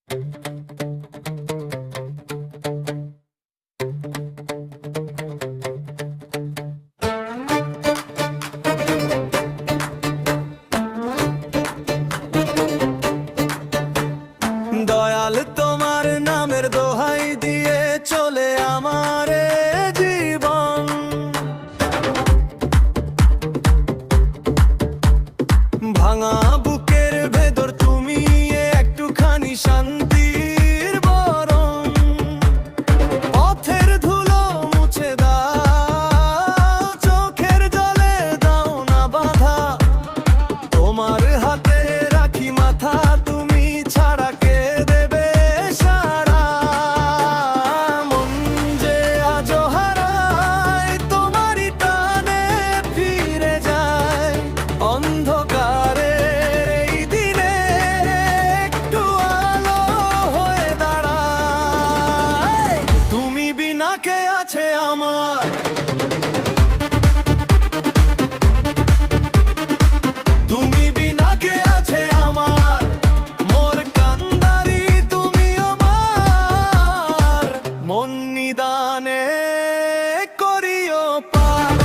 দয়াল তোমার নামের দোহাই দিয়ে চলে আমার জীবন, ভাঙা বুকের ভেতর তুমি একটুখানি শান্তির বরণ। পথের ধুলো মুছে দাও, চোখের জলে দাও না বাধা, তোমার হাতে রাখি মাথা, তুমি ছাড়া কে দেবে সারা। মন যে আজো হারায় তোমারই টানে ফিরে যায়, অন্ধকারের এই দিনে একটু আলো হয়ে দাঁড়ায়। তুমি বিনা কে আছে আমার, তুমি বিনা কে আছে আমার, মোর কান্দারি তুমি আমার, মন নিদানে করিও পার।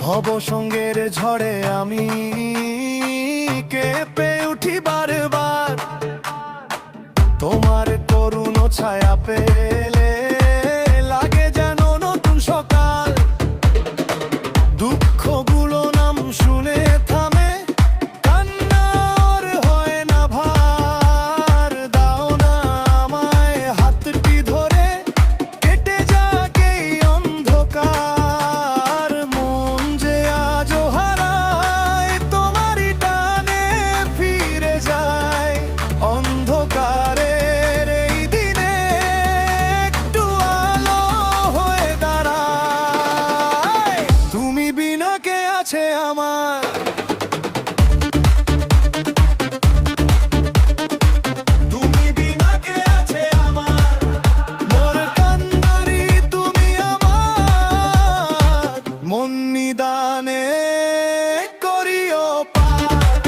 ভব সঙ্গের ঝড়ে আমি কেঁপে উঠি বারবার, তোমার করুণ ছায়া পেলে লাগে যেন নতুন সকাল। দুঃখগুলো নাম শুনে থামে, কান্নার হয় না ভার, দাও না আমায় হাতটি ধরে কেটে যাক এই অন্ধকার। মন যে আজো হারায় তোমারই টানে ফিরে যায়, অন্ধকারের এই দিনে একটু আলো হয়ে দাঁড়ায়। তুমি বিনা কে আছে আমার, তুমি বিনা কে আছে আমার, মোর কান্দারি তুমি আমার, মন নিদানে করিও পার।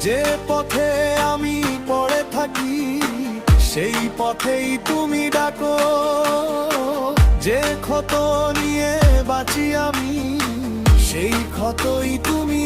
যে পথে আমি পড়ে থাকি সেই পথেই তুমি ডাকো, যে ক্ষত নিয়ে বাঁচি আমি সেই ক্ষতই তুমি